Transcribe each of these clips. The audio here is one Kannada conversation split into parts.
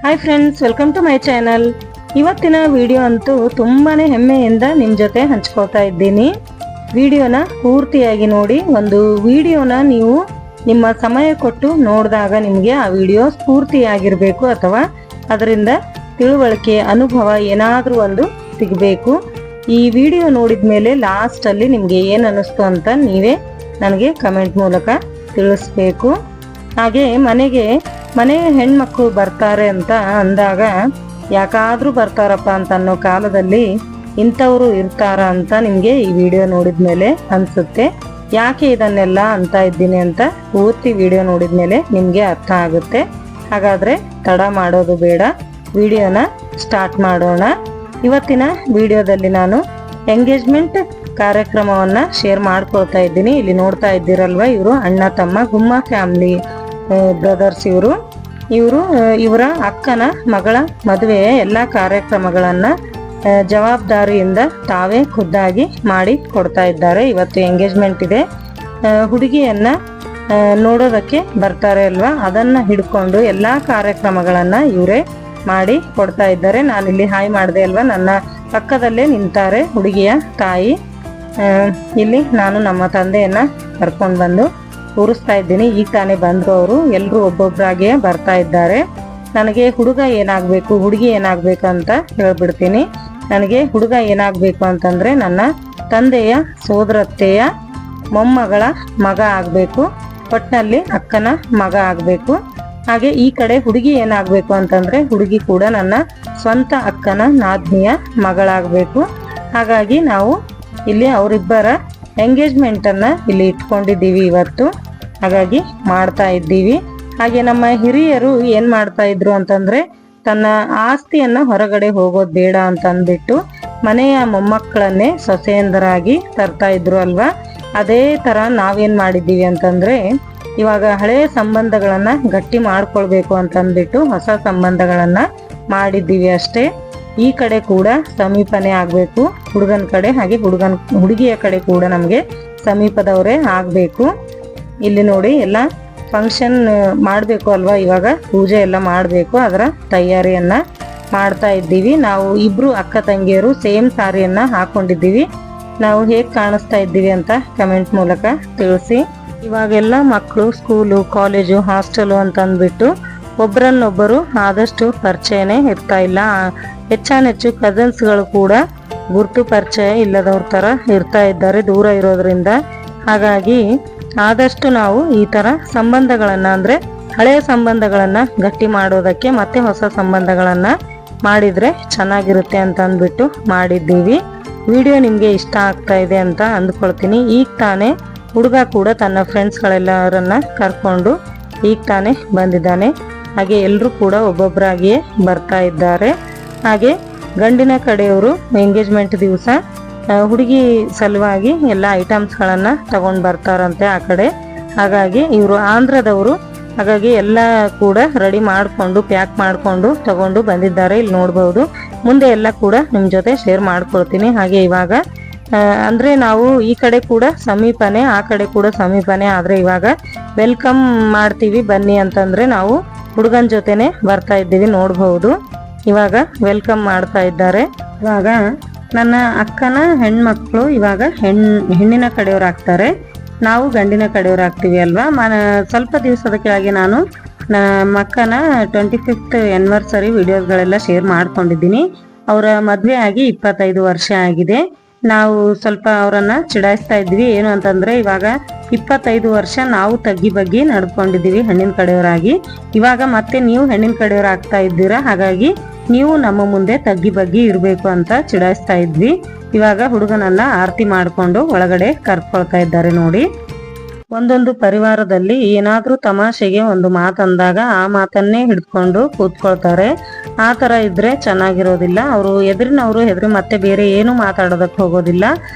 Hi friends, welcome to my channel. ಇವತ್ತಿನ ವಿಡಿಯೋ ಅಂತೂ ತುಂಬಾನೇ ಹೆಮ್ಮೆಯಿಂದ ನಿಮ್ಮ ಜೊತೆ ಹಂಚ್ಕೊಳ್ತಾ ಇದ್ದೀನಿ. ವಿಡಿಯೋನ ಪೂರ್ತಿಯಾಗಿ ನೋಡಿ. ಒಂದು ವಿಡಿಯೋನ ನೀವು ನಿಮ್ಮ ಸಮಯ ಕೊಟ್ಟು ನೋಡಿದಾಗ ನಿಮಗೆ ಆ ವಿಡಿಯೋ ಸ್ಫೂರ್ತಿಯಾಗಿರಬೇಕು ಅಥವಾ ಅದರಿಂದ ತಿಳುವಳಿಕೆ ಅನುಭವ ಏನಾದರೂ ಒಂದು ಸಿಗಬೇಕು. ಈ ವಿಡಿಯೋ ನೋಡಿದ ಮೇಲೆ ಲಾಸ್ಟಲ್ಲಿ ನಿಮಗೆ ಏನು ಅನ್ನಿಸ್ತು ಅಂತ ನೀವೇ ನನಗೆ ಕಮೆಂಟ್ ಮೂಲಕ ತಿಳಿಸ್ಬೇಕು. ಹಾಗೆ ಮನೆ ಹೆಣ್ಮಕ್ಳು ಬರ್ತಾರೆ ಅಂತ ಅಂದಾಗ ಯಾಕಾದ್ರೂ ಬರ್ತಾರಪ್ಪ ಅಂತ ಅನ್ನೋ ಕಾಲದಲ್ಲಿ ಇಂಥವ್ರು ಇರ್ತಾರ ಅಂತ ನಿಮಗೆ ಈ ವಿಡಿಯೋ ನೋಡಿದ ಮೇಲೆ ಅನಿಸುತ್ತೆ. ಯಾಕೆ ಇದನ್ನೆಲ್ಲ ಅಂತ ಇದ್ದೀನಿ ಅಂತ ಪೂರ್ತಿ ವಿಡಿಯೋ ನೋಡಿದ ಮೇಲೆ ನಿಮಗೆ ಅರ್ಥ ಆಗುತ್ತೆ. ಹಾಗಾದರೆ ತಡ ಮಾಡೋದು ಬೇಡ, ವಿಡಿಯೋನ ಸ್ಟಾರ್ಟ್ ಮಾಡೋಣ. ಇವತ್ತಿನ ವಿಡಿಯೋದಲ್ಲಿ ನಾನು ಎಂಗೇಜ್ಮೆಂಟ್ ಕಾರ್ಯಕ್ರಮವನ್ನು ಶೇರ್ ಮಾಡ್ಕೊಳ್ತಾ ಇದ್ದೀನಿ. ಇಲ್ಲಿ ನೋಡ್ತಾ ಇದ್ದೀರಲ್ವ, ಇವರು ಅಣ್ಣ ತಮ್ಮ ಗುಮ್ಮ ಫ್ಯಾಮಿಲಿ ಬ್ರದರ್ಸ್. ಇವರ ಅಕ್ಕನ ಮಗಳ ಮದುವೆಯ ಎಲ್ಲ ಕಾರ್ಯಕ್ರಮಗಳನ್ನು ಜವಾಬ್ದಾರಿಯಿಂದ ತಾವೇ ಖುದ್ದಾಗಿ ಮಾಡಿ ಕೊಡ್ತಾ ಇದ್ದಾರೆ. ಇವತ್ತು ಎಂಗೇಜ್ಮೆಂಟ್ ಇದೆ. ಹುಡುಗಿಯನ್ನ ನೋಡೋದಕ್ಕೆ ಬರ್ತಾರೆ ಅಲ್ವಾ, ಅದನ್ನ ಹಿಡ್ಕೊಂಡು ಎಲ್ಲ ಕಾರ್ಯಕ್ರಮಗಳನ್ನು ಇವರೇ ಮಾಡಿ ಕೊಡ್ತಾ ಇದ್ದಾರೆ. ನಾನಿಲ್ಲಿ ಹಾಯ್ ಮಾಡಿದೆ ಅಲ್ವಾ, ನನ್ನ ಪಕ್ಕದಲ್ಲೇ ನಿಂತಾರೆ ಹುಡುಗಿಯ ತಾಯಿ. ಇಲ್ಲಿ ನಾನು ನಮ್ಮ ತಂದೆಯನ್ನ ಕರ್ಕೊಂಡು ಬಂದು ಕೂರಿಸ್ತಾ ಇದ್ದೀನಿ. ಈಗ ತಾನೇ ಬಂದರು ಅವರು. ಎಲ್ಲರೂ ಒಬ್ಬೊಬ್ಬರಾಗೆ ಬರ್ತಾ ಇದ್ದಾರೆ. ನನಗೆ ಹುಡುಗ ಏನಾಗಬೇಕು, ಹುಡುಗಿ ಏನಾಗಬೇಕು ಅಂತ ಹೇಳ್ಬಿಡ್ತೀನಿ. ನನಗೆ ಹುಡುಗ ಏನಾಗಬೇಕು ಅಂತಂದರೆ ನನ್ನ ತಂದೆಯ ಸೋದರತ್ತೆಯ ಮೊಮ್ಮಗಳ ಮಗ ಆಗಬೇಕು, ಒಟ್ಟಿನಲ್ಲಿ ಅಕ್ಕನ ಮಗ ಆಗಬೇಕು. ಹಾಗೆ ಈ ಕಡೆ ಹುಡುಗಿ ಏನಾಗಬೇಕು ಅಂತಂದರೆ ಹುಡುಗಿ ಕೂಡ ನನ್ನ ಸ್ವಂತ ಅಕ್ಕನ ನಾದ್ನಿಯ ಮಗಳಾಗಬೇಕು. ಹಾಗಾಗಿ ನಾವು ಇಲ್ಲಿ ಅವರಿಬ್ಬರ ಎಂಗೇಜ್ಮೆಂಟನ್ನು ಇಲ್ಲಿ ಇಟ್ಕೊಂಡಿದ್ದೀವಿ ಇವತ್ತು. ಹಾಗಾಗಿ ಮಾಡ್ತಾ ಇದ್ದೀವಿ. ಹಾಗೆ ನಮ್ಮ ಹಿರಿಯರು ಏನು ಮಾಡ್ತಾ ಇದ್ರು ಅಂತಂದರೆ, ತನ್ನ ಆಸ್ತಿಯನ್ನು ಹೊರಗಡೆ ಹೋಗೋದು ಬೇಡ ಅಂತ ಅಂದ್ಬಿಟ್ಟು ಮನೆಯ ಮೊಮ್ಮಕ್ಕಳನ್ನೇ ಸೊಸೆಯಂದರಾಗಿ ತರ್ತಾ ಇದ್ರು ಅಲ್ವಾ. ಅದೇ ಥರ ನಾವೇನು ಮಾಡಿದ್ದೀವಿ ಅಂತಂದರೆ, ಇವಾಗ ಹಳೆಯ ಸಂಬಂಧಗಳನ್ನು ಗಟ್ಟಿ ಮಾಡ್ಕೊಳ್ಬೇಕು ಅಂತಂದ್ಬಿಟ್ಟು ಹೊಸ ಸಂಬಂಧಗಳನ್ನು ಮಾಡಿದ್ದೀವಿ ಅಷ್ಟೇ. ಈ ಕಡೆ ಕೂಡ ಸಮೀಪನೇ ಆಗಬೇಕು ಹುಡುಗನ ಕಡೆ, ಹಾಗೆ ಹುಡುಗಿಯ ಕಡೆ ಕೂಡ ನಮಗೆ ಸಮೀಪದವರೇ ಆಗಬೇಕು. ಇಲ್ಲಿ ನೋಡಿ, ಎಲ್ಲ ಫಂಕ್ಷನ್ ಮಾಡಬೇಕು ಅಲ್ವಾ, ಇವಾಗ ಪೂಜೆ ಎಲ್ಲ ಮಾಡಬೇಕು, ಅದರ ತಯಾರಿಯನ್ನು ಮಾಡ್ತಾ ಇದ್ದೀವಿ. ನಾವು ಇಬ್ಬರು ಅಕ್ಕ ತಂಗಿಯರು ಸೇಮ್ ಸಾರಿಯನ್ನು ಹಾಕ್ಕೊಂಡಿದ್ದೀವಿ. ನಾವು ಹೇಗೆ ಕಾಣಿಸ್ತಾ ಇದ್ದೀವಿ ಅಂತ ಕಮೆಂಟ್ ಮೂಲಕ ತಿಳಿಸಿ. ಇವಾಗೆಲ್ಲ ಮಕ್ಕಳು ಸ್ಕೂಲು, ಕಾಲೇಜು, ಹಾಸ್ಟೆಲು ಅಂತ ಅಂದ್ಬಿಟ್ಟು ಒಬ್ಬರನ್ನೊಬ್ಬರು ಆದಷ್ಟು ಪರಿಚಯನೇ ಇರ್ತಾ ಇಲ್ಲ. ಹೆಚ್ಚಾನೆಚ್ಚು ಕಸಿನ್ಸ್ಗಳು ಕೂಡ ಗುರುತು ಪರಿಚಯ ಇಲ್ಲದವ್ರ ಥರ ಇರ್ತಾ ಇದ್ದಾರೆ ದೂರ ಇರೋದ್ರಿಂದ. ಹಾಗಾಗಿ ಆದಷ್ಟು ನಾವು ಈ ಥರ ಸಂಬಂಧಗಳನ್ನು, ಅಂದರೆ ಹಳೆಯ ಸಂಬಂಧಗಳನ್ನು ಗಟ್ಟಿ ಮಾಡೋದಕ್ಕೆ ಮತ್ತೆ ಹೊಸ ಸಂಬಂಧಗಳನ್ನು ಮಾಡಿದರೆ ಚೆನ್ನಾಗಿರುತ್ತೆ ಅಂತ ಅಂದ್ಬಿಟ್ಟು ಮಾಡಿದ್ದೀವಿ. ವಿಡಿಯೋ ನಿಮಗೆ ಇಷ್ಟ ಆಗ್ತಾ ಇದೆ ಅಂತ ಅಂದ್ಕೊಳ್ತೀನಿ. ಈಗ ತಾನೇ ಹುಡುಗ ಕೂಡ ತನ್ನ ಫ್ರೆಂಡ್ಸ್ಗಳೆಲ್ಲರನ್ನ ಕರ್ಕೊಂಡು ಈಗ ತಾನೇ ಬಂದಿದ್ದಾನೆ. ಹಾಗೆ ಎಲ್ಲರೂ ಕೂಡ ಒಬ್ಬೊಬ್ಬರಾಗಿಯೇ ಬರ್ತಾ ಇದ್ದಾರೆ. ಹಾಗೆ ಗಂಡಿನ ಕಡೆಯವರು ಎಂಗೇಜ್ಮೆಂಟ್ ದಿವಸ ಹುಡುಗಿ ಸಲುವಾಗಿ ಎಲ್ಲ ಐಟಮ್ಸ್ಗಳನ್ನು ತಗೊಂಡು ಬರ್ತಾರಂತೆ ಆ ಕಡೆ. ಹಾಗಾಗಿ ಇವರು ಆಂಧ್ರದವರು. ಹಾಗಾಗಿ ಎಲ್ಲ ಕೂಡ ರೆಡಿ ಮಾಡಿಕೊಂಡು ಪ್ಯಾಕ್ ಮಾಡಿಕೊಂಡು ತಗೊಂಡು ಬಂದಿದ್ದಾರೆ. ಇಲ್ಲಿ ನೋಡ್ಬೋದು. ಮುಂದೆ ಎಲ್ಲ ಕೂಡ ನಿಮ್ಮ ಜೊತೆ ಶೇರ್ ಮಾಡ್ಕೊಳ್ತೀನಿ. ಹಾಗೆ ಇವಾಗ ಅಂದರೆ ನಾವು ಈ ಕಡೆ ಕೂಡ ಸಮೀಪನೇ, ಆ ಕಡೆ ಕೂಡ ಸಮೀಪನೇ. ಆದರೆ ಇವಾಗ ವೆಲ್ಕಮ್ ಮಾಡ್ತೀವಿ ಬನ್ನಿ ಅಂತಂದರೆ ನಾವು ಹುಡುಗನ ಜೊತೆನೆ ಬರ್ತಾ ಇದ್ದೀವಿ. ನೋಡ್ಬೋದು, ಇವಾಗ ವೆಲ್ಕಮ್ ಮಾಡ್ತಾ ಇದ್ದಾರೆ. ಇವಾಗ ನನ್ನ ಅಕ್ಕನ ಹೆಣ್ಮಕ್ಳು ಇವಾಗ ಹೆಣ್ಣಿನ ಕಡೆಯವ್ರು ಆಗ್ತಾರೆ, ನಾವು ಗಂಡಿನ ಕಡೆಯವ್ರು ಆಗ್ತೀವಿ ಅಲ್ವಾ. ಸ್ವಲ್ಪ ದಿವಸದ ಕೆಳಗೆ ನಾನು ನಮ್ಮ ಅಕ್ಕನ 25th ಆ್ಯನಿವರ್ಸರಿ ವಿಡಿಯೋಸ್ಗಳೆಲ್ಲ ಶೇರ್ ಮಾಡ್ಕೊಂಡಿದ್ದೀನಿ. ಅವರ ಮದುವೆ ಆಗಿ 25 ವರ್ಷ ಆಗಿದೆ. ನಾವು ಸ್ವಲ್ಪ ಅವರನ್ನು ಚಿಡಾಯಿಸ್ತಾ ಇದ್ವಿ. ಏನು ಅಂತಂದರೆ, ಇವಾಗ 25 ವರ್ಷ ನಾವು ತಗ್ಗಿ ಬಗ್ಗಿ ನಡ್ಕೊಂಡಿದ್ದೀವಿ ಹೆಣ್ಣಿನ ಕಡೆಯವರಾಗಿ. ಇವಾಗ ಮತ್ತೆ ನೀವು ಹೆಣ್ಣಿನ ಕಡೆಯವ್ರು ಆಗ್ತಾ ಇದ್ದೀರಾ, ಹಾಗಾಗಿ ನೀವು ನಮ್ಮ ಮುಂದೆ ತಗ್ಗಿ ಬಗ್ಗಿ ಇರಬೇಕು ಅಂತ ಚಿಡಾಯಿಸ್ತಾ ಇದ್ವಿ. ಇವಾಗ ಹುಡುಗನನ್ನ ಆರತಿ ಮಾಡಿಕೊಂಡು ಒಳಗಡೆ ಕರ್ಕೊಳ್ತಾ ಇದ್ದಾರೆ. ನೋಡಿ, ಒಂದೊಂದು ಪರಿವಾರದಲ್ಲಿ ಏನಾದರೂ ತಮಾಷೆಗೆ ಒಂದು ಮಾತಂದಾಗ ಆ ಮಾತನ್ನೇ ಹಿಡ್ಕೊಂಡು ಕೂತ್ಕೊಳ್ತಾರೆ. ಆ ಥರ ಇದ್ದರೆ ಚೆನ್ನಾಗಿರೋದಿಲ್ಲ. ಅವರು ಹೆದರಿ ಮತ್ತೆ ಬೇರೆ ಏನೂ ಮಾತಾಡೋದಕ್ಕೆ ಹೋಗೋದಿಲ್ಲ.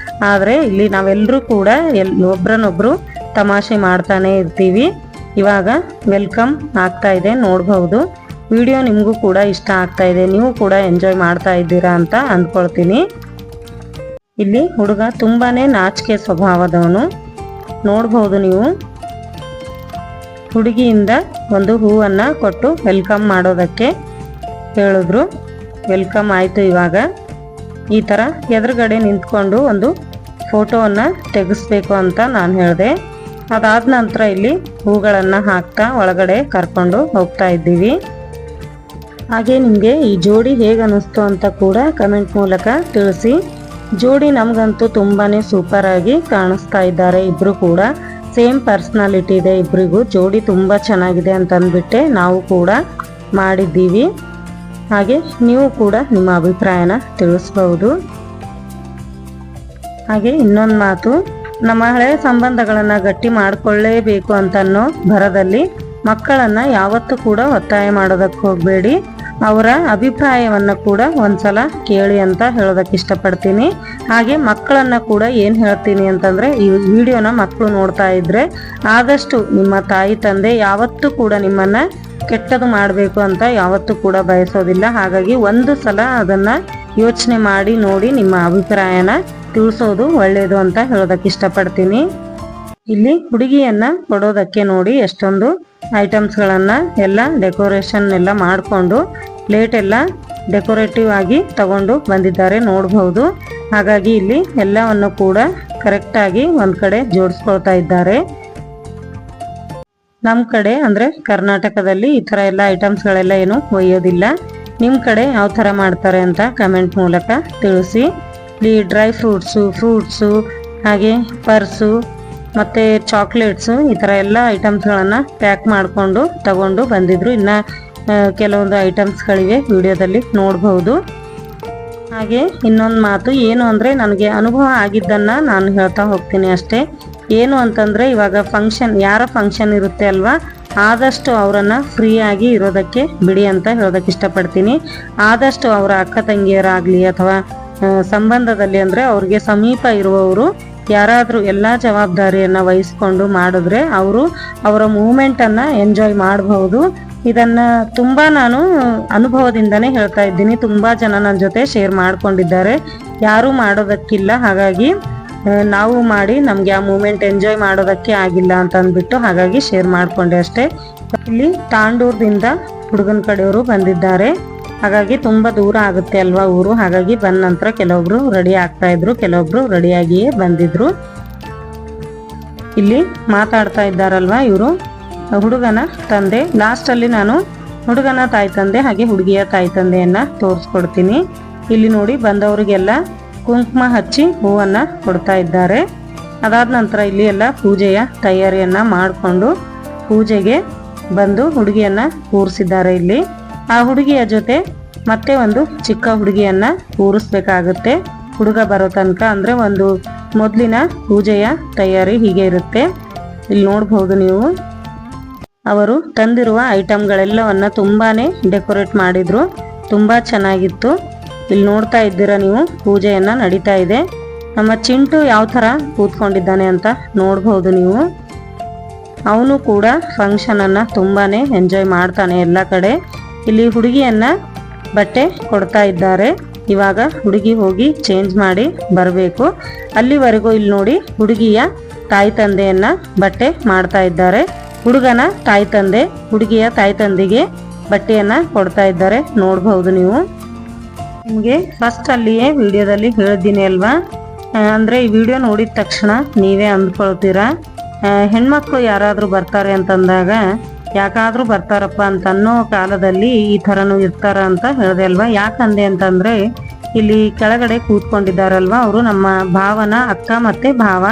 ಆದರೆ ಇಲ್ಲಿ ನಾವೆಲ್ಲರೂ ಕೂಡ ಒಬ್ರನ್ನೊಬ್ರು ತಮಾಷೆ ಮಾಡ್ತಾನೆ ಇರ್ತೀವಿ. ಇವಾಗ ವೆಲ್ಕಮ್ ಆಗ್ತಾ ಇದೆ, ನೋಡ್ಬಹುದು. ವಿಡಿಯೋ ನಿಮಗೂ ಕೂಡ ಇಷ್ಟ ಆಗ್ತಾ ಇದೆ, ನೀವು ಕೂಡ ಎಂಜಾಯ್ ಮಾಡ್ತಾ ಇದ್ದೀರಾ ಅಂತ ಅಂದ್ಕೊಳ್ತೀನಿ. ಇಲ್ಲಿ ಹುಡುಗ ತುಂಬಾನೇ ನಾಚಿಕೆ ಸ್ವಭಾವದವನು. ನೋಡ್ಬಹುದು ನೀವು. ಹುಡುಗಿಯಿಂದ ಒಂದು ಹೂವನ್ನು ಕೊಟ್ಟು ವೆಲ್ಕಮ್ ಮಾಡೋದಕ್ಕೆ ಹೇಳಿದ್ರು. ವೆಲ್ಕಮ್ ಆಯಿತು. ಇವಾಗ ಈ ಥರ ಎದುರುಗಡೆ ನಿಂತ್ಕೊಂಡು ಒಂದು ಫೋಟೋವನ್ನು ತೆಗೆಸ್ಬೇಕು ಅಂತ ನಾನು ಹೇಳಿದೆ. ಅದಾದ ನಂತರ ಇಲ್ಲಿ ಹೂಗಳನ್ನು ಹಾಕ್ತಾ ಒಳಗಡೆ ಕರ್ಕೊಂಡು ಹೋಗ್ತಾ ಇದ್ದೀವಿ. ಹಾಗೆ ನಿಮಗೆ ಈ ಜೋಡಿ ಹೇಗೆ ಅನ್ನಿಸ್ತು ಅಂತ ಕೂಡ ಕಮೆಂಟ್ ಮೂಲಕ ತಿಳಿಸಿ. ಜೋಡಿ ನಮಗಂತೂ ತುಂಬಾ ಸೂಪರ್ ಆಗಿ ಕಾಣಿಸ್ತಾ ಇದ್ದಾರೆ. ಇಬ್ಬರು ಕೂಡ ಸೇಮ್ ಪರ್ಸ್ನಾಲಿಟಿ ಇದೆ ಇಬ್ಬರಿಗೂ. ಜೋಡಿ ತುಂಬ ಚೆನ್ನಾಗಿದೆ ಅಂತ ಅಂದ್ಬಿಟ್ಟೆ ನಾವು ಕೂಡ ಮಾಡಿದ್ದೀವಿ. ಹಾಗೆ ನೀವು ಕೂಡ ನಿಮ್ಮ ಅಭಿಪ್ರಾಯನ ತಿಳಿಸ್ಬಹುದು. ಹಾಗೆ ಇನ್ನೊಂದು ಮಾತು, ನಮ್ಮ ಹಳೆಯ ಸಂಬಂಧಗಳನ್ನು ಗಟ್ಟಿ ಮಾಡಿಕೊಳ್ಳೇಬೇಕು ಅಂತನ್ನೋ ಭರದಲ್ಲಿ ಮಕ್ಕಳನ್ನು ಯಾವತ್ತೂ ಕೂಡ ಒತ್ತಾಯ ಮಾಡೋದಕ್ಕೆ ಹೋಗಬೇಡಿ. ಅವರ ಅಭಿಪ್ರಾಯವನ್ನು ಕೂಡ ಒಂದ್ಸಲ ಕೇಳಿ ಅಂತ ಹೇಳೋದಕ್ಕೆ ಇಷ್ಟಪಡ್ತೀನಿ. ಹಾಗೆ ಮಕ್ಕಳನ್ನು ಕೂಡ ಏನು ಹೇಳ್ತೀನಿ ಅಂತಂದರೆ, ಈ ವಿಡಿಯೋನ ಮಕ್ಕಳು ನೋಡ್ತಾ ಇದ್ದರೆ ಆದಷ್ಟು ನಿಮ್ಮ ತಾಯಿ ತಂದೆ ಯಾವತ್ತೂ ಕೂಡ ನಿಮ್ಮನ್ನು ಕೆಟ್ಟದು ಮಾಡಬೇಕು ಅಂತ ಯಾವತ್ತೂ ಕೂಡ ಬಯಸೋದಿಲ್ಲ. ಹಾಗಾಗಿ ಒಂದು ಸಲ ಅದನ್ನು ಯೋಚನೆ ಮಾಡಿ ನೋಡಿ ನಿಮ್ಮ ಅಭಿಪ್ರಾಯನ ತಿಳಿಸೋದು ಒಳ್ಳೆಯದು ಅಂತ ಹೇಳೋದಕ್ಕೆ ಇಷ್ಟಪಡ್ತೀನಿ. ಇಲ್ಲಿ ಹುಡುಗಿಯನ್ನು ಕೊಡೋದಕ್ಕೆ ನೋಡಿ ಎಷ್ಟೊಂದು ಐಟಮ್ಸ್ಗಳನ್ನು ಎಲ್ಲ ಡೆಕೋರೇಷನ್ ಎಲ್ಲ ಮಾಡಿಕೊಂಡು ಪ್ಲೇಟ್ ಎಲ್ಲ ಡೆಕೋರೇಟಿವ್ ಆಗಿ ತಗೊಂಡು ಬಂದಿದ್ದಾರೆ ನೋಡ್ಬೋದು. ಹಾಗಾಗಿ ಇಲ್ಲಿ ಎಲ್ಲವನ್ನು ಕೂಡ ಕರೆಕ್ಟಾಗಿ ಒಂದು ಕಡೆ ಜೋಡಿಸ್ಕೊಳ್ತಾ ಇದ್ದಾರೆ. ನಮ್ಮ ಕಡೆ ಅಂದರೆ ಕರ್ನಾಟಕದಲ್ಲಿ ಈ ಥರ ಎಲ್ಲ ಐಟಮ್ಸ್ಗಳೆಲ್ಲ ಏನು ಒಯ್ಯೋದಿಲ್ಲ. ನಿಮ್ಮ ಕಡೆ ಯಾವ ಥರ ಮಾಡ್ತಾರೆ ಅಂತ ಕಮೆಂಟ್ ಮೂಲಕ ತಿಳಿಸಿ. ಇಲ್ಲಿ ಡ್ರೈ ಫ್ರೂಟ್ಸು ಹಾಗೆ ಪರ್ಸು ಮತ್ತು ಚಾಕ್ಲೇಟ್ಸು ಈ ಥರ ಎಲ್ಲ ಐಟಮ್ಸ್ಗಳನ್ನು ಪ್ಯಾಕ್ ಮಾಡಿಕೊಂಡು ತಗೊಂಡು ಬಂದಿದ್ರು. ಇನ್ನು ಕೆಲವೊಂದು ಐಟಮ್ಸ್ಗಳಿವೆ, ವಿಡಿಯೋದಲ್ಲಿ ನೋಡ್ಬೋದು. ಹಾಗೆ ಇನ್ನೊಂದು ಮಾತು ಏನು ಅಂದರೆ, ನನಗೆ ಅನುಭವ ಆಗಿದ್ದನ್ನು ನಾನು ಹೇಳ್ತಾ ಹೋಗ್ತೀನಿ ಅಷ್ಟೇ. ಏನು ಅಂತಂದರೆ, ಇವಾಗ ಯಾರ ಫಂಕ್ಷನ್ ಇರುತ್ತೆ ಅಲ್ವಾ, ಆದಷ್ಟು ಅವರನ್ನು ಫ್ರೀಯಾಗಿ ಇರೋದಕ್ಕೆ ಬಿಡಿ ಅಂತ ಹೇಳೋದಕ್ಕೆ ಇಷ್ಟಪಡ್ತೀನಿ. ಆದಷ್ಟು ಅವರ ಅಕ್ಕ ತಂಗಿಯರಾಗಲಿ ಅಥವಾ ಸಂಬಂಧದಲ್ಲಿ ಅಂದರೆ ಅವ್ರಿಗೆ ಸಮೀಪ ಇರುವವರು ಯಾರಾದರೂ ಎಲ್ಲ ಜವಾಬ್ದಾರಿಯನ್ನು ವಹಿಸ್ಕೊಂಡು ಮಾಡಿದ್ರೆ ಅವರು ಅವರ ಮೂಮೆಂಟನ್ನು ಎಂಜಾಯ್ ಮಾಡಬಹುದು. ಇದನ್ನು ತುಂಬ ನಾನು ಅನುಭವದಿಂದನೇ ಹೇಳ್ತಾ ಇದ್ದೀನಿ. ತುಂಬ ಜನ ನನ್ನ ಜೊತೆ ಶೇರ್ ಮಾಡ್ಕೊಂಡಿದ್ದಾರೆ. ಯಾರೂ ಮಾಡೋದಕ್ಕಿಲ್ಲ, ಹಾಗಾಗಿ ನಾವು ಮಾಡಿ ನಮಗೆ ಆ ಮೂಮೆಂಟ್ ಎಂಜಾಯ್ ಮಾಡೋದಕ್ಕೆ ಆಗಿಲ್ಲ ಅಂತ ಅಂದ್ಬಿಟ್ಟು ಹಾಗಾಗಿ ಶೇರ್ ಮಾಡಿಕೊಂಡೆ ಅಷ್ಟೇ. ಇಲ್ಲಿ ತಾಂಡೂರದಿಂದ ಹುಡುಗನ ಕಡೆಯವರು ಬಂದಿದ್ದಾರೆ. ಹಾಗಾಗಿ ತುಂಬ ದೂರ ಆಗುತ್ತೆ ಅಲ್ವಾ ಊರು. ಹಾಗಾಗಿ ಬಂದ ನಂತರ ಕೆಲವೊಬ್ರು ರೆಡಿ ಆಗ್ತಾ ಇದ್ರು, ಕೆಲವೊಬ್ರು ರೆಡಿಯಾಗಿಯೇ ಬಂದಿದ್ರು. ಇಲ್ಲಿ ಮಾತಾಡ್ತಾ ಇದ್ದಾರಲ್ವಾ ಇವರು ಹುಡುಗನ ತಂದೆ. ಲಾಸ್ಟಲ್ಲಿ ನಾನು ಹುಡುಗನ ತಾಯಿ ತಂದೆ ಹಾಗೆ ಹುಡುಗಿಯ ತಾಯಿ ತಂದೆಯನ್ನು ತೋರಿಸ್ಕೊಡ್ತೀನಿ. ಇಲ್ಲಿ ನೋಡಿ ಬಂದವರಿಗೆಲ್ಲ ಕುಂಕುಮ ಹಚ್ಚಿ ಹೂವನ್ನು ಕೊಡ್ತಾ ಇದ್ದಾರೆ. ಅದಾದ ನಂತರ ಇಲ್ಲಿ ಎಲ್ಲ ಪೂಜೆಯ ತಯಾರಿಯನ್ನು ಮಾಡಿಕೊಂಡು ಪೂಜೆಗೆ ಬಂದು ಹುಡುಗಿಯನ್ನು ಕೂರಿಸಿದ್ದಾರೆ. ಇಲ್ಲಿ ಆ ಹುಡುಗಿಯ ಜೊತೆ ಮತ್ತೆ ಒಂದು ಚಿಕ್ಕ ಹುಡುಗಿಯನ್ನು ಕೂರಿಸ್ಬೇಕಾಗುತ್ತೆ ಹುಡುಗ ಬರೋ ತನಕ. ಅಂದರೆ ಒಂದು ಮೊದಲಿನ ಪೂಜೆಯ ತಯಾರಿ ಹೀಗೆ ಇರುತ್ತೆ. ಇಲ್ಲಿ ನೋಡ್ಬೋದು ನೀವು, ಅವರು ತಂದಿರುವ ಐಟಮ್ಗಳೆಲ್ಲವನ್ನು ತುಂಬಾ ಡೆಕೋರೇಟ್ ಮಾಡಿದ್ರು. ತುಂಬ ಚೆನ್ನಾಗಿತ್ತು. ಇಲ್ಲಿ ನೋಡ್ತಾ ಇದ್ದೀರಾ ನೀವು, ಪೂಜೆಯನ್ನು ನಡೀತಾ ಇದೆ. ನಮ್ಮ ಚಿಂಟು ಯಾವ ಥರ ಕೂತ್ಕೊಂಡಿದ್ದಾನೆ ಅಂತ ನೋಡ್ಬೋದು ನೀವು. ಅವನು ಕೂಡ ಫಂಕ್ಷನನ್ನು ತುಂಬಾ ಎಂಜಾಯ್ ಮಾಡ್ತಾನೆ ಎಲ್ಲ ಕಡೆ. ಇಲ್ಲಿ ಹುಡುಗಿಯನ್ನು ಬಟ್ಟೆ ಕೊಡ್ತಾ ಇದ್ದಾರೆ. ಇವಾಗ ಹುಡುಗಿ ಹೋಗಿ ಚೇಂಜ್ ಮಾಡಿ ಬರಬೇಕು. ಅಲ್ಲಿವರೆಗೂ ಇಲ್ಲಿ ನೋಡಿ ಹುಡುಗಿಯ ತಾಯಿ ತಂದೆಯನ್ನು ಬಟ್ಟೆ ಮಾಡ್ತಾ ಇದ್ದಾರೆ. ಹುಡುಗನ ತಾಯಿ ತಂದೆ ಹುಡುಗಿಯ ತಾಯಿ ತಂದೆಗೆ ಬಟ್ಟೆಯನ್ನು ಕೊಡ್ತಾ ಇದ್ದಾರೆ, ನೋಡ್ಬಹುದು ನೀವು. ನಿಮಗೆ ಫಸ್ಟ್ ಅಲ್ಲಿಯೇ ವಿಡಿಯೋದಲ್ಲಿ ಹೇಳಿದ್ದೀನಿ ಅಲ್ವಾ, ಅಂದರೆ ಈ ವಿಡಿಯೋ ನೋಡಿದ ತಕ್ಷಣ ನೀವೇ ಅಂದ್ಕೊಳ್ತೀರಾ ಹೆಣ್ಮಕ್ಳು ಯಾರಾದರೂ ಬರ್ತಾರೆ ಅಂತಂದಾಗ ಯಾಕಾದರೂ ಬರ್ತಾರಪ್ಪ ಅಂತ ಅನ್ನೋ ಕಾಲದಲ್ಲಿ ಈ ಥರನೂ ಇರ್ತಾರ ಅಂತ ಹೇಳಿದೆ ಅಲ್ವಾ. ಯಾಕಂದೆ ಅಂತಂದರೆ, ಇಲ್ಲಿ ಕೆಳಗಡೆ ಕೂತ್ಕೊಂಡಿದ್ದಾರಲ್ವ ಅವರು ನಮ್ಮ ಭಾವನ ಅಕ್ಕ ಮತ್ತು ಭಾವ.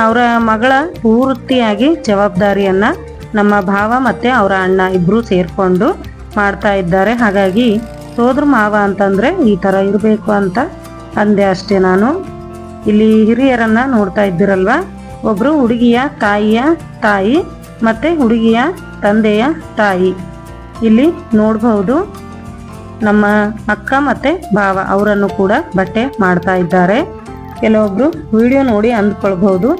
ಅವರ ಮಗಳ ಪೂರ್ತಿಯಾಗಿ ಜವಾಬ್ದಾರಿಯನ್ನು ನಮ್ಮ ಭಾವ ಮತ್ತು ಅವರ ಅಣ್ಣ ಇಬ್ಬರು ಸೇರಿಕೊಂಡು ಮಾಡ್ತಾ ಇದ್ದಾರೆ. ಹಾಗಾಗಿ ಸೋದರ ಮಾವ ಅಂತಂದರೆ ಈ ಥರ ಇರಬೇಕು ಅಂತ ಅಂದೆ ಅಷ್ಟೇ ನಾನು. ಇಲ್ಲಿ ಹಿರಿಯರನ್ನು ನೋಡ್ತಾ ಇದ್ದೀರಲ್ವ, ಒಬ್ಬರು ಹುಡುಗಿಯ ತಾಯಿಯ ತಾಯಿ ಮತ್ತು ಹುಡುಗಿಯ ತಂದೆಯ ತಾಯಿ. ಇಲ್ಲಿ ನೋಡಬಹುದು ನಮ್ಮ ಅಕ್ಕ ಮತ್ತು ಭಾವ ಅವರನ್ನು ಕೂಡ ಬಟ್ಟೆ ಮಾಡ್ತಾ ಇದ್ದಾರೆ. ಕೆಲವೊಬ್ರು ವಿಡಿಯೋ ನೋಡಿ ಅಂದ್ಕೊಳ್ಬಹುದು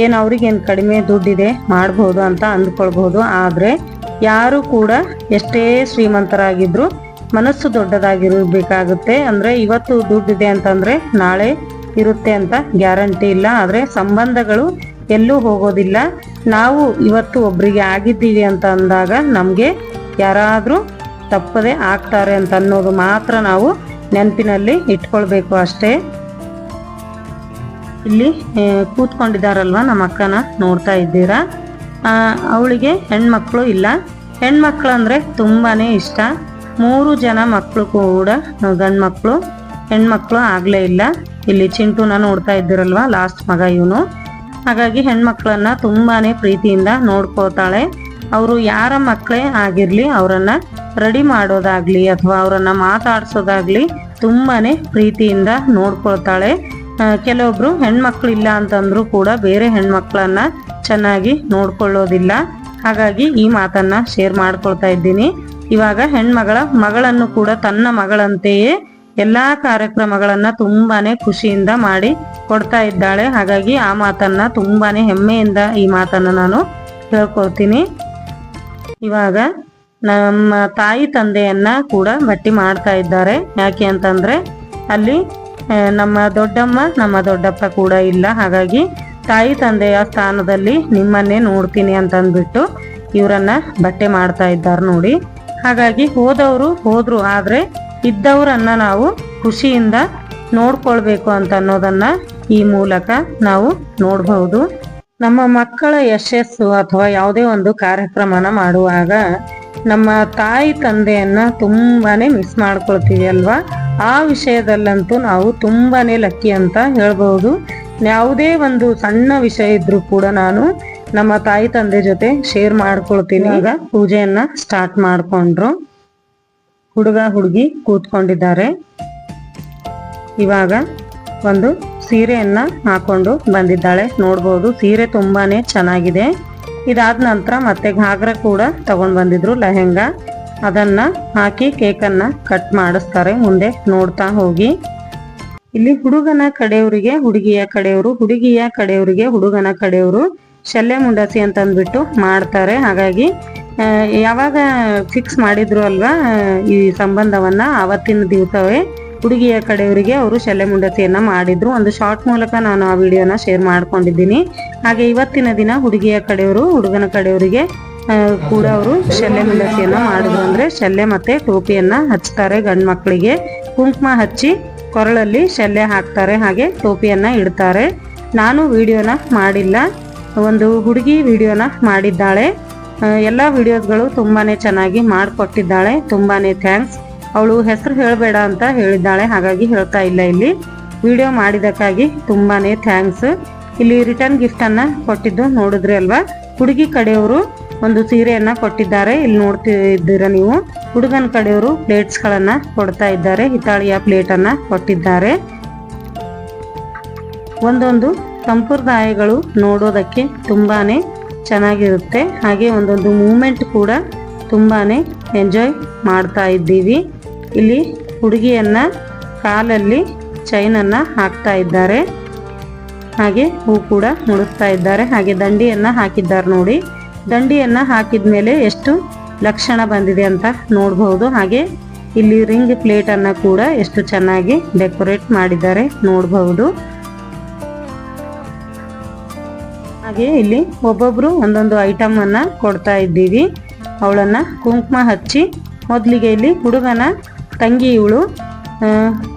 ಏನು ಅವ್ರಿಗೇನು ಕಡಿಮೆ ದುಡ್ಡಿದೆ ಮಾಡ್ಬೋದು ಅಂತ ಅಂದ್ಕೊಳ್ಬಹುದು. ಆದರೆ ಯಾರು ಕೂಡ ಎಷ್ಟೇ ಶ್ರೀಮಂತರಾಗಿದ್ದರೂ ಮನಸ್ಸು ದೊಡ್ಡದಾಗಿರಬೇಕಾಗುತ್ತೆ. ಅಂದರೆ ಇವತ್ತು ದುಡ್ಡಿದೆ ಅಂತಂದರೆ ನಾಳೆ ಇರುತ್ತೆ ಅಂತ ಗ್ಯಾರಂಟಿ ಇಲ್ಲ. ಆದರೆ ಸಂಬಂಧಗಳು ಎಲ್ಲೂ ಹೋಗೋದಿಲ್ಲ. ನಾವು ಇವತ್ತು ಒಬ್ಬರಿಗೆ ಆಗಿದ್ದೀವಿ ಅಂತ ಅಂದಾಗ ನಮಗೆ ಯಾರಾದರೂ ತಪ್ಪದೆ ಆಗ್ತಾರೆ ಅಂತ ಅನ್ನೋದು ಮಾತ್ರ ನಾವು ನೆನಪಿನಲ್ಲಿ ಇಟ್ಕೊಳ್ಬೇಕು ಅಷ್ಟೇ. ಇಲ್ಲಿ ಕೂತ್ಕೊಂಡಿದ್ದಾರಲ್ವ ನಮ್ಮ ಅಕ್ಕನ ನೋಡ್ತಾ ಇದ್ದೀರಾ. ಅವಳಿಗೆ ಹೆಣ್ಮಕ್ಳು ಇಲ್ಲ. ಹೆಣ್ಮಕ್ಳು ಅಂದರೆ ತುಂಬಾ ಇಷ್ಟ. 3 ಜನ ಮಕ್ಕಳು ಕೂಡ ಗಂಡು ಮಕ್ಕಳು, ಹೆಣ್ಮಕ್ಳು ಆಗಲೇ ಇಲ್ಲ. ಇಲ್ಲಿ ಚಿಂಟುನ ನೋಡ್ತಾ ಇದ್ದೀರಲ್ವ, ಲಾಸ್ಟ್ ಮಗ ಇವನು. ಹಾಗಾಗಿ ಹೆಣ್ಮಕ್ಳನ್ನ ತುಂಬಾ ಪ್ರೀತಿಯಿಂದ ನೋಡ್ಕೋತಾಳೆ. ಅವರು ಯಾರ ಮಕ್ಕಳೇ ಆಗಿರಲಿ ಅವರನ್ನು ರೆಡಿ ಮಾಡೋದಾಗಲಿ ಅಥವಾ ಅವರನ್ನು ಮಾತಾಡ್ಸೋದಾಗಲಿ ತುಂಬಾ ಪ್ರೀತಿಯಿಂದ ನೋಡ್ಕೊಳ್ತಾಳೆ. ಕೆಲವೊಬ್ರು ಹೆಣ್ಮಕ್ಳು ಇಲ್ಲ ಅಂತಂದ್ರೂ ಕೂಡ ಬೇರೆ ಹೆಣ್ಮಕ್ಳನ್ನ ಚೆನ್ನಾಗಿ ನೋಡ್ಕೊಳ್ಳೋದಿಲ್ಲ. ಹಾಗಾಗಿ ಈ ಮಾತನ್ನ ಶೇರ್ ಮಾಡ್ಕೊಳ್ತಾ ಇದ್ದೀನಿ. ಇವಾಗ ಮಗಳನ್ನು ಕೂಡ ತನ್ನ ಮಗಳಂತೆಯೇ ಎಲ್ಲಾ ಕಾರ್ಯಕ್ರಮಗಳನ್ನ ತುಂಬಾನೇ ಖುಷಿಯಿಂದ ಮಾಡಿ ಕೊಡ್ತಾ ಇದ್ದಾಳೆ. ಹಾಗಾಗಿ ಆ ಮಾತನ್ನ ತುಂಬಾನೇ ಹೆಮ್ಮೆಯಿಂದ ಈ ಮಾತನ್ನ ನಾನು ಹೇಳ್ಕೊಳ್ತೀನಿ. ಇವಾಗ ನಮ್ಮ ತಾಯಿ ತಂದೆಯನ್ನ ಕೂಡ ಭೇಟಿ ಮಾಡ್ತಾ ಇದ್ದಾರೆ. ಯಾಕೆ ಅಂತಂದ್ರೆ ಅಲ್ಲಿ ನಮ್ಮ ದೊಡ್ಡಮ್ಮ ನಮ್ಮ ದೊಡ್ಡಪ್ಪ ಕೂಡ ಇಲ್ಲ. ಹಾಗಾಗಿ ತಾಯಿ ತಂದೆಯ ಸ್ಥಾನದಲ್ಲಿ ನಿಮ್ಮನ್ನೇ ನೋಡ್ತೀನಿ ಅಂತಂದ್ಬಿಟ್ಟು ಇವರನ್ನ ಭೇಟಿ ಮಾಡ್ತಾ ಇದ್ದಾರೆ ನೋಡಿ. ಹಾಗಾಗಿ ಹೋದ್ರು, ಆದ್ರೆ ಇದ್ದವರನ್ನ ನಾವು ಖುಷಿಯಿಂದ ನೋಡ್ಕೊಳ್ಬೇಕು ಅಂತ ಅನ್ನೋದನ್ನ ಈ ಮೂಲಕ ನಾವು ನೋಡಬಹುದು. ನಮ್ಮ ಮಕ್ಕಳ ಯಶಸ್ಸು ಅಥವಾ ಯಾವುದೇ ಒಂದು ಕಾರ್ಯಕ್ರಮನ ಮಾಡುವಾಗ ನಮ್ಮ ತಾಯಿ ತಂದೆಯನ್ನ ತುಂಬಾನೇ ಮಿಸ್ ಮಾಡ್ಕೊಳ್ತೀವಿ ಅಲ್ವಾ. ಆ ವಿಷಯದಲ್ಲಂತೂ ನಾವು ತುಂಬಾನೇ ಲಕ್ಕಿ ಅಂತ ಹೇಳ್ಬಹುದು. ಯಾವುದೇ ಒಂದು ಸಣ್ಣ ವಿಷಯ ಇದ್ರೂ ಕೂಡ ನಾನು ನಮ್ಮ ತಾಯಿ ತಂದೆ ಜೊತೆ ಶೇರ್ ಮಾಡ್ಕೊಳ್ತೀನಿ. ಈಗ ಪೂಜೆಯನ್ನ ಸ್ಟಾರ್ಟ್ ಮಾಡ್ಕೊಂಡ್ರು. ಹುಡುಗ ಹುಡುಗಿ ಕೂತ್ಕೊಂಡಿದ್ದಾರೆ. ಇವಾಗ ಒಂದು ಸೀರೆಯನ್ನ ಹಾಕೊಂಡು ಬಂದಿದ್ದಾಳೆ, ನೋಡ್ಬೋದು. ಸೀರೆ ತುಂಬಾನೇ ಚೆನ್ನಾಗಿದೆ. ಇದಾದ ನಂತರ ಮತ್ತೆ ಘಾಗ್ರ ಕೂಡ ತಗೊಂಡ್ ಬಂದಿದ್ರು, ಲೆಹೆಂಗಾ. ಅದನ್ನ ಹಾಕಿ ಕೇಕನ್ನ ಕಟ್ ಮಾಡಿಸ್ತಾರೆ. ಮುಂದೆ ನೋಡ್ತಾ ಹೋಗಿ. ಇಲ್ಲಿ ಹುಡುಗನ ಕಡೆಯವರಿಗೆ ಹುಡುಗಿಯ ಕಡೆಯವರು, ಹುಡುಗಿಯ ಕಡೆಯವರಿಗೆ ಹುಡುಗನ ಕಡೆಯವರು ಶಲ್ಯ ಮುಂಡಾಸಿ ಅಂತ ಅಂದ್ಬಿಟ್ಟು ಮಾಡ್ತಾರೆ. ಹಾಗಾಗಿ ಯಾವಾಗ ಫಿಕ್ಸ್ ಮಾಡಿದ್ರು ಅಲ್ವಾ ಈ ಸಂಬಂಧವನ್ನ, ಆವತ್ತಿನ ದಿವಸವೇ ಹುಡುಗಿಯ ಕಡೆಯವರಿಗೆ ಅವರು ಶಲ್ಯ ಮುಂಡಸಿಯನ್ನ ಮಾಡಿದ್ರು. ಒಂದು ಶಾರ್ಟ್ ಮೂಲಕ ನಾನು ಆ ವಿಡಿಯೋನ ಶೇರ್ ಮಾಡ್ಕೊಂಡಿದ್ದೀನಿ. ಹಾಗೆ ಇವತ್ತಿನ ದಿನ ಹುಡುಗಿಯ ಕಡೆಯವರು ಹುಡುಗನ ಕಡೆಯವರಿಗೆ ಕೂಡ ಅವರು ಶಲ್ಯ ಮುಂಡಸಿಯನ್ನ ಮಾಡಿದ್ರು. ಅಂದ್ರೆ ಶಲ್ಯ ಮತ್ತೆ ಟೋಪಿಯನ್ನ ಹಚ್ತಾರೆ. ಗಂಡು ಮಕ್ಕಳಿಗೆ ಕುಂಕುಮ ಹಚ್ಚಿ ಕೊರಳಲ್ಲಿ ಶಲ್ಯ ಹಾಕ್ತಾರೆ, ಹಾಗೆ ಟೋಪಿಯನ್ನ ಇಡ್ತಾರೆ. ನಾನು ವಿಡಿಯೋನ ಮಾಡಿಲ್ಲ, ಒಂದು ಹುಡುಗಿ ವಿಡಿಯೋನ ಮಾಡಿದ್ದಾಳೆ. ಎಲ್ಲ ವಿಡಿಯೋಸ್ಗಳು ತುಂಬಾನೇ ಚೆನ್ನಾಗಿ ಮಾಡಿಕೊಟ್ಟಿದ್ದಾಳೆ. ತುಂಬಾನೇ ಥ್ಯಾಂಕ್ಸ್. ಅವಳು ಹೆಸರು ಹೇಳಬೇಡ ಅಂತ ಹೇಳಿದ್ದಾಳೆ, ಹಾಗಾಗಿ ಹೇಳ್ತಾ ಇಲ್ಲ. ಇಲ್ಲಿ ವಿಡಿಯೋ ಮಾಡಿದಕ್ಕಾಗಿ ತುಂಬಾನೇ ಥ್ಯಾಂಕ್ಸ್. ಇಲ್ಲಿ ರಿಟರ್ನ್ ಗಿಫ್ಟ್ ಅನ್ನ ಕೊಟ್ಟಿದ್ದು ನೋಡಿದ್ರಿ ಅಲ್ವಾ. ಹುಡುಗಿ ಕಡೆಯವರು ಒಂದು ಸೀರೆಯನ್ನ ಕೊಟ್ಟಿದ್ದಾರೆ. ಇಲ್ಲಿ ನೋಡ್ತಿದ್ದೀರಾ ನೀವು. ಹುಡುಗನ ಕಡೆಯವರು ಪ್ಲೇಟ್ಸ್ ಗಳನ್ನ ಕೊಡ್ತಾ ಇದ್ದಾರೆ. ಹಿತ್ತಾಳಿಯ ಪ್ಲೇಟ್ ಅನ್ನ ಕೊಟ್ಟಿದ್ದಾರೆ. ಒಂದೊಂದು ಸಂಪ್ರದಾಯಗಳು ನೋಡೋದಕ್ಕೆ ತುಂಬಾನೇ ಚೆನ್ನಾಗಿರುತ್ತೆ. ಹಾಗೆ ಒಂದೊಂದು ಮೂಮೆಂಟ್ ಕೂಡ ತುಂಬಾನೇ ಎಂಜಾಯ್ ಮಾಡ್ತಾ ಇದ್ದೀವಿ. ಇಲ್ಲಿ ಹುಡುಗಿಯನ್ನ ಕಾಲಲ್ಲಿ ಚೈನನ್ನ ಹಾಕ್ತಾ ಇದ್ದಾರೆ, ಹಾಗೆ ಹೂ ಕೂಡ ಮುಡಿಸ್ತಾ ಇದ್ದಾರೆ. ಹಾಗೆ ದಂಡಿಯನ್ನ ಹಾಕಿದ್ದಾರೆ ನೋಡಿ. ದಂಡಿಯನ್ನ ಹಾಕಿದ್ಮೇಲೆ ಎಷ್ಟು ಲಕ್ಷಣ ಬಂದಿದೆ ಅಂತ ನೋಡಬಹುದು. ಹಾಗೆ ಇಲ್ಲಿ ರಿಂಗ್ ಪ್ಲೇಟ್ ಅನ್ನ ಕೂಡ ಎಷ್ಟು ಚೆನ್ನಾಗಿ ಡೆಕೋರೇಟ್ ಮಾಡಿದ್ದಾರೆ ನೋಡಬಹುದು. ಹಾಗೆ ಇಲ್ಲಿ ಒಬ್ಬೊಬ್ರು ಒಂದೊಂದು ಐಟಮ್ ಅನ್ನ ಕೊಡ್ತಾ ಇದ್ದೀವಿ. ಅವಳನ್ನ ಕುಂಕುಮ ಹಚ್ಚಿ ಮೊದಲಿಗೆ ಇಲ್ಲಿ ಹುಡುಗನ ತಂಗಿ ಇವಳು,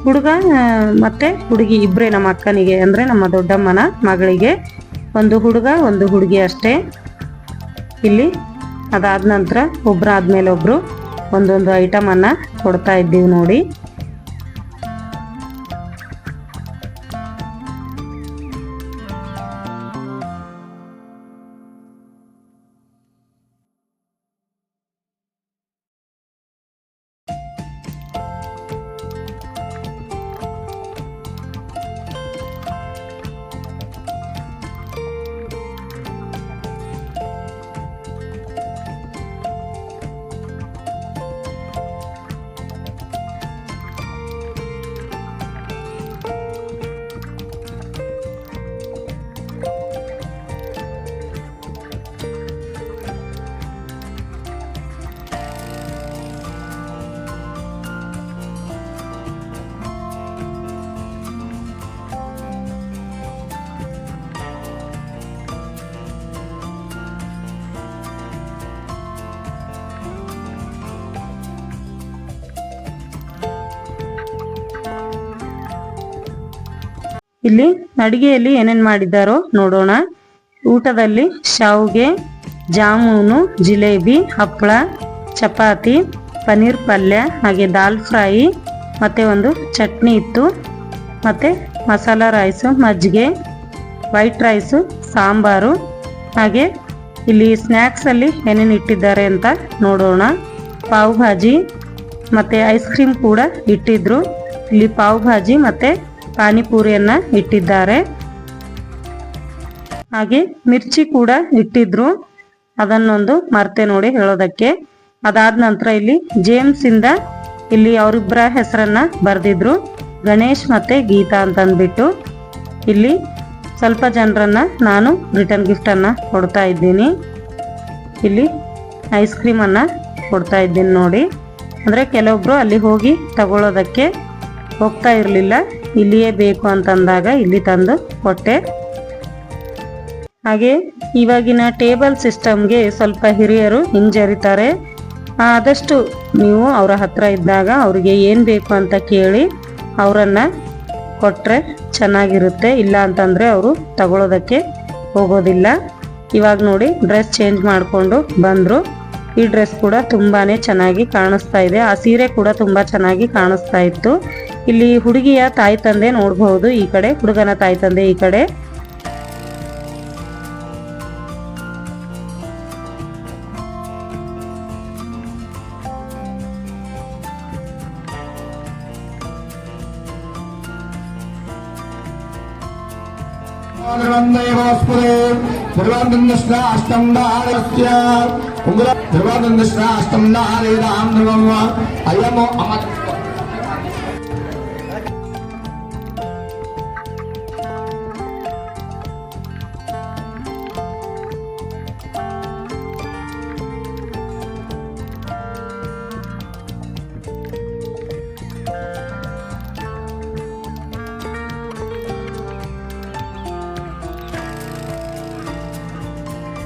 ಹುಡುಗ ಮತ್ತೆ ಹುಡುಗಿ ಇಬ್ಬರೇ ನಮ್ಮ ಅಕ್ಕನಿಗೆ, ಅಂದ್ರೆ ನಮ್ಮ ದೊಡ್ಡಮ್ಮನ ಮಗಳಿಗೆ ಒಂದು ಹುಡುಗ ಒಂದು ಹುಡುಗಿ ಅಷ್ಟೇ. ಇಲ್ಲಿ ಅದಾದ ನಂತರ ಒಬ್ಬರಾದ್ಮೇಲೆ ಒಬ್ರು ಒಂದೊಂದು ಐಟಮ್ ಅನ್ನ ಕೊಡ್ತಾ ಇದ್ದೀವಿ ನೋಡಿ. ಇಲ್ಲಿ ಅಡಿಗೆಯಲ್ಲಿ ಏನೇನು ಮಾಡಿದ್ದಾರೋ ನೋಡೋಣ. ಊಟದಲ್ಲಿ ಶಾವಿಗೆ, ಜಾಮೂನು, ಜಿಲೇಬಿ, ಹಪ್ಪಳ, ಚಪಾತಿ, ಪನ್ನೀರ್ ಪಲ್ಯ, ಹಾಗೆ ದಾಲ್ ಫ್ರೈ, ಮತ್ತು ಒಂದು ಚಟ್ನಿ ಇತ್ತು, ಮತ್ತು ಮಸಾಲ ರೈಸು, ಮಜ್ಜಿಗೆ, ವೈಟ್ ರೈಸು, ಸಾಂಬಾರು. ಹಾಗೆ ಇಲ್ಲಿ ಸ್ನ್ಯಾಕ್ಸಲ್ಲಿ ಏನೇನು ಇಟ್ಟಿದ್ದಾರೆ ಅಂತ ನೋಡೋಣ. ಪಾವ್ ಭಾಜಿ ಮತ್ತು ಐಸ್ ಕ್ರೀಮ್ ಕೂಡ ಇಟ್ಟಿದ್ರು. ಇಲ್ಲಿ ಪಾವ್ ಭಾಜಿ ಮತ್ತು ಪಾನಿಪೂರಿಯನ್ನು ಇಟ್ಟಿದ್ದಾರೆ. ಹಾಗೆ ಮಿರ್ಚಿ ಕೂಡ ಇಟ್ಟಿದ್ರು, ಅದನ್ನೊಂದು ಮರ್ತೆ ನೋಡಿ ಹೇಳೋದಕ್ಕೆ. ಅದಾದ ನಂತರ ಇಲ್ಲಿ ಜೇಮ್ಸ್ ಇಂದ ಇಲ್ಲಿ ಅವರಿಬ್ಬರ ಹೆಸರನ್ನ ಬರೆದಿದ್ರು, ಗಣೇಶ್ ಮತ್ತೆ ಗೀತಾ ಅಂತಂದ್ಬಿಟ್ಟು. ಇಲ್ಲಿ ಸ್ವಲ್ಪ ಜನರನ್ನ ನಾನು ರಿಟರ್ನ್ ಗಿಫ್ಟನ್ನು ಕೊಡ್ತಾ ಇದ್ದೀನಿ. ಇಲ್ಲಿ ಐಸ್ ಕ್ರೀಮನ್ನು ಕೊಡ್ತಾ ಇದ್ದೀನಿ ನೋಡಿ. ಅಂದರೆ ಕೆಲವೊಬ್ರು ಅಲ್ಲಿ ಹೋಗಿ ತಗೊಳ್ಳೋದಕ್ಕೆ ಹೋಗ್ತಾ ಇರಲಿಲ್ಲ, ಇಲ್ಲಿಯೇ ಬೇಕು ಅಂತಂದಾಗ ಇಲ್ಲಿ ತಂದು ಕೊಟ್ಟೆ. ಹಾಗೆ ಇವಾಗಿನ ಟೇಬಲ್ ಸಿಸ್ಟಮ್ಗೆ ಸ್ವಲ್ಪ ಹಿರಿಯರು ಹಿಂಜರಿತಾರೆ. ಆದಷ್ಟು ನೀವು ಅವರ ಹತ್ರ ಇದ್ದಾಗ ಅವರಿಗೆ ಏನು ಬೇಕು ಅಂತ ಕೇಳಿ ಅವರನ್ನು ಕೊಟ್ಟರೆ ಚೆನ್ನಾಗಿರುತ್ತೆ. ಇಲ್ಲ ಅಂತಂದರೆ ಅವರು ತಗೊಳ್ಳೋದಕ್ಕೆ ಹೋಗೋದಿಲ್ಲ. ಇವಾಗ ನೋಡಿ ಡ್ರೆಸ್ ಚೇಂಜ್ ಮಾಡಿಕೊಂಡು ಬಂದರು. ಈ ಡ್ರೆಸ್ ಕೂಡ ತುಂಬಾ ಚೆನ್ನಾಗಿ ಕಾಣಿಸ್ತಾ ಇದೆ. ಆ ಸೀರೆ ಕೂಡ ತುಂಬ ಚೆನ್ನಾಗಿ ಕಾಣಿಸ್ತಾ ಇತ್ತು. ಇಲ್ಲಿ ಹುಡುಗಿಯ ತಾಯಿ ತಂದೆ ನೋಡಬಹುದು ಈ ಕಡೆ, ಹುಡುಗನ ತಾಯಿ ತಂದೆ ಈ ಕಡೆ.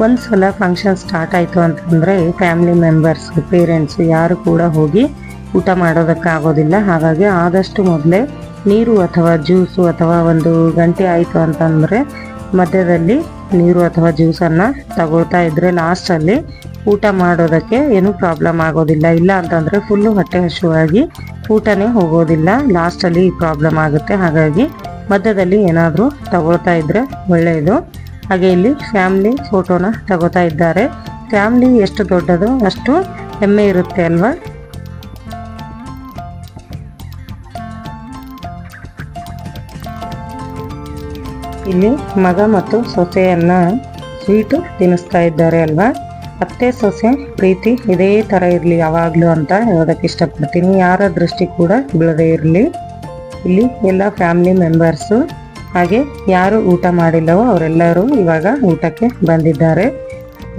ಒಂದು ಸಲ ಫಂಕ್ಷನ್ ಸ್ಟಾರ್ಟ್ ಆಯಿತು ಅಂತಂದರೆ ಫ್ಯಾಮಿಲಿ ಮೆಂಬರ್ಸು, ಪೇರೆಂಟ್ಸು ಯಾರು ಕೂಡ ಹೋಗಿ ಊಟ ಮಾಡೋದಕ್ಕಾಗೋದಿಲ್ಲ. ಹಾಗಾಗಿ ಆದಷ್ಟು ಮೊದಲೇ ನೀರು ಅಥವಾ ಜ್ಯೂಸು ಅಥವಾ ಒಂದು ಗಂಟೆ ಆಯಿತು ಅಂತಂದರೆ ಮಧ್ಯದಲ್ಲಿ ನೀರು ಅಥವಾ ಜ್ಯೂಸನ್ನು ತಗೊಳ್ತಾ ಇದ್ದರೆ ಲಾಸ್ಟಲ್ಲಿ ಊಟ ಮಾಡೋದಕ್ಕೆ ಏನೂ ಪ್ರಾಬ್ಲಮ್ ಆಗೋದಿಲ್ಲ. ಇಲ್ಲ ಅಂತಂದರೆ ಫುಲ್ಲು ಹೊಟ್ಟೆ ಹಸಿವಾಗಿ ಊಟನೇ ಹೋಗೋದಿಲ್ಲ, ಲಾಸ್ಟಲ್ಲಿ ಪ್ರಾಬ್ಲಮ್ ಆಗುತ್ತೆ. ಹಾಗಾಗಿ ಮಧ್ಯದಲ್ಲಿ ಏನಾದರೂ ತಗೊಳ್ತಾ ಇದ್ದರೆ ಒಳ್ಳೆಯದು. ಹಾಗೆ ಇಲ್ಲಿ ಫ್ಯಾಮಿಲಿ ಫೋಟೋನ ತಗೋತಾ ಇದ್ದಾರೆ. ಫ್ಯಾಮಿಲಿ ಎಷ್ಟು ದೊಡ್ಡದು ಅಷ್ಟು ಹೆಮ್ಮೆ ಇರುತ್ತೆ ಅಲ್ವಾ. ಇಲ್ಲಿ ಮಗ ಮತ್ತು ಸೊಸೆಯನ್ನ ಸ್ವೀಟು ತಿನ್ನಿಸ್ತಾ ಇದ್ದಾರೆ ಅಲ್ವಾ. ಅತ್ತೆ ಸೊಸೆ ಪ್ರೀತಿ ಇದೇ ಥರ ಇರಲಿ ಯಾವಾಗಲೂ ಅಂತ ಹೇಳೋದಕ್ಕೆ ಇಷ್ಟಪಡ್ತೀನಿ. ಯಾರ ದೃಷ್ಟಿ ಕೂಡ ಬೀಳದೇ ಇರಲಿ. ಇಲ್ಲಿ ಎಲ್ಲ ಫ್ಯಾಮಿಲಿ ಮೆಂಬರ್ಸು ಹಾಗೆ ಯಾರು ಊಟ ಮಾಡಿಲ್ಲವೋ ಅವರೆಲ್ಲರೂ ಇವಾಗ ಊಟಕ್ಕೆ ಬಂದಿದ್ದಾರೆ.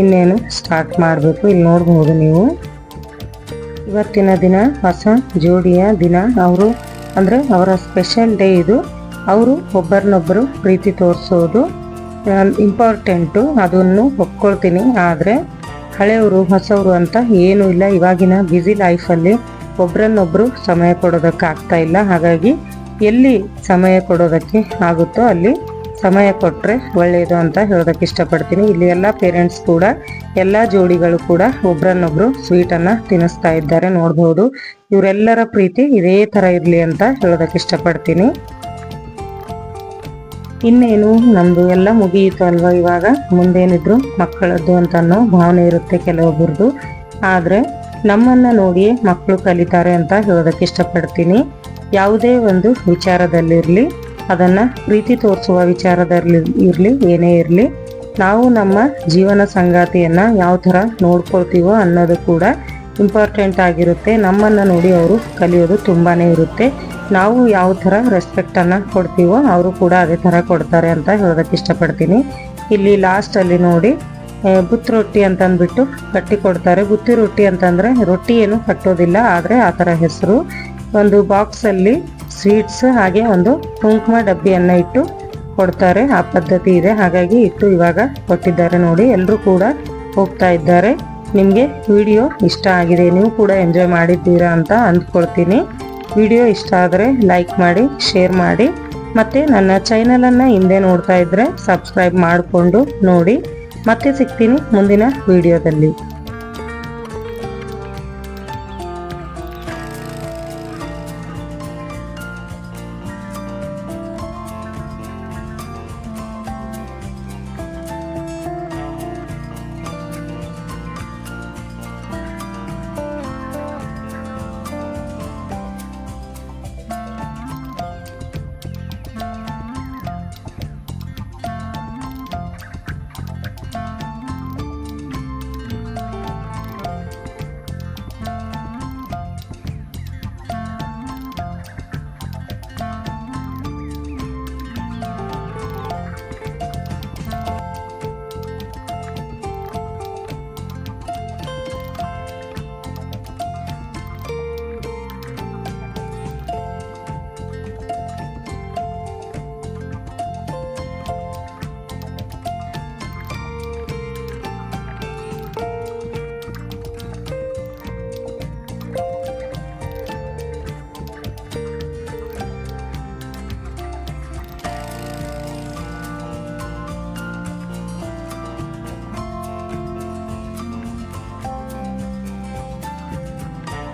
ಇನ್ನೇನು ಸ್ಟಾರ್ಟ್ ಮಾಡಬೇಕು. ಇಲ್ಲಿ ನೋಡ್ಬೋದು ನೀವು, ಇವತ್ತಿನ ದಿನ ಹೊಸ ಜೋಡಿಯ ದಿನ. ಅವರು ಅಂದರೆ ಅವರ ಸ್ಪೆಷಲ್ ಡೇ ಇದು. ಅವರು ಒಬ್ಬರನ್ನೊಬ್ಬರು ಪ್ರೀತಿ ತೋರಿಸೋದು ಇಂಪಾರ್ಟೆಂಟು, ಅದನ್ನು ಒಪ್ಕೊಳ್ತೀನಿ. ಆದರೆ ಹಳೆಯವರು ಹೊಸವರು ಅಂತ ಏನೂ ಇಲ್ಲ. ಇವಾಗಿನ ಬ್ಯುಸಿ ಲೈಫಲ್ಲಿ ಒಬ್ಬರನ್ನೊಬ್ಬರು ಸಮಯ ಕೊಡೋದಕ್ಕಾಗ್ತಾ ಇಲ್ಲ. ಹಾಗಾಗಿ ಎಲ್ಲಿ ಸಮಯ ಕೊಡೋದಕ್ಕೆ ಆಗುತ್ತೋ ಅಲ್ಲಿ ಸಮಯ ಕೊಟ್ಟರೆ ಒಳ್ಳೆಯದು ಅಂತ ಹೇಳೋದಕ್ಕೆ ಇಷ್ಟಪಡ್ತೀನಿ. ಇಲ್ಲಿ ಎಲ್ಲ ಪೇರೆಂಟ್ಸ್ ಕೂಡ, ಎಲ್ಲ ಜೋಡಿಗಳು ಕೂಡ ಒಬ್ರನ್ನೊಬ್ರು ಸ್ವೀಟನ್ನು ತಿನ್ನಿಸ್ತಾ ಇದ್ದಾರೆ ನೋಡ್ಬೋದು. ಇವರೆಲ್ಲರ ಪ್ರೀತಿ ಇದೇ ಥರ ಇರಲಿ ಅಂತ ಹೇಳೋದಕ್ಕೆ ಇಷ್ಟಪಡ್ತೀನಿ. ಇನ್ನೇನು ನಮ್ಮದು ಎಲ್ಲ ಮುಗಿಯಿತು ಅಲ್ವಾ. ಇವಾಗ ಮುಂದೇನಿದ್ರು ಮಕ್ಕಳದ್ದು ಅಂತ ಅನ್ನೋ ಭಾವನೆ ಇರುತ್ತೆ ಕೆಲವೊಬ್ಬರದು. ಆದರೆ ನಮ್ಮನ್ನು ನೋಡಿಯೇ ಮಕ್ಕಳು ಕಲಿತಾರೆ ಅಂತ ಹೇಳೋದಕ್ಕೆ ಇಷ್ಟಪಡ್ತೀನಿ. ಯಾವುದೇ ಒಂದು ವಿಚಾರದಲ್ಲಿರಲಿ, ಅದನ್ನು ಪ್ರೀತಿ ತೋರಿಸುವ ವಿಚಾರದಲ್ಲಿ ಇರಲಿ, ಏನೇ ಇರಲಿ, ನಾವು ನಮ್ಮ ಜೀವನ ಸಂಗಾತಿಯನ್ನು ಯಾವ ಥರ ನೋಡ್ಕೊಳ್ತೀವೋ ಅನ್ನೋದು ಕೂಡ ಇಂಪಾರ್ಟೆಂಟ್ ಆಗಿರುತ್ತೆ. ನಮ್ಮನ್ನು ನೋಡಿ ಅವರು ಕಲಿಯೋದು ತುಂಬಾ ಇರುತ್ತೆ. ನಾವು ಯಾವ ಥರ ರೆಸ್ಪೆಕ್ಟನ್ನು ಕೊಡ್ತೀವೋ ಅವರು ಕೂಡ ಅದೇ ಥರ ಕೊಡ್ತಾರೆ ಅಂತ ಹೇಳೋದಕ್ಕೆ ಇಷ್ಟಪಡ್ತೀನಿ. ಇಲ್ಲಿ ಲಾಸ್ಟಲ್ಲಿ ನೋಡಿ ಬುತ್ತಿ ರೊಟ್ಟಿ ಅಂತಂದ್ಬಿಟ್ಟು ಕಟ್ಟಿ ಕೊಡ್ತಾರೆ. ಬುತ್ತಿ ರೊಟ್ಟಿ ಅಂತಂದರೆ ರೊಟ್ಟಿ ಏನು ಕಟ್ಟೋದಿಲ್ಲ, ಆದರೆ ಆ ಥರ ಹೆಸರು. ಒಂದು ಬಾಕ್ಸಲ್ಲಿ ಸ್ವೀಟ್ಸ್ ಹಾಗೆ ಒಂದು ಕುಂಕುಮ ಡಬ್ಬಿಯನ್ನು ಇಟ್ಟು ಕೊಡ್ತಾರೆ. ಆ ಪದ್ಧತಿ ಇದೆ. ಹಾಗಾಗಿ ಇಟ್ಟು ಇವಾಗ ಕೊಟ್ಟಿದ್ದಾರೆ ನೋಡಿ. ಎಲ್ಲರೂ ಕೂಡ ಹೋಗ್ತಾ ಇದ್ದಾರೆ. ನಿಮಗೆ ವಿಡಿಯೋ ಇಷ್ಟ ಆಗಿದೆ, ನೀವು ಕೂಡ ಎಂಜಾಯ್ ಮಾಡಿದ್ದೀರಾ ಅಂತ ಅಂದ್ಕೊಳ್ತೀನಿ. ವಿಡಿಯೋ ಇಷ್ಟ ಆದರೆ ಲೈಕ್ ಮಾಡಿ, ಶೇರ್ ಮಾಡಿ, ಮತ್ತು ನನ್ನ ಚಾನಲನ್ನು ಹಿಂದೆ ನೋಡ್ತಾ ಇದ್ದರೆ ಸಬ್ಸ್ಕ್ರೈಬ್ ಮಾಡಿಕೊಂಡು ನೋಡಿ. ಮತ್ತೆ ಸಿಗ್ತೀನಿ ಮುಂದಿನ ವಿಡಿಯೋದಲ್ಲಿ.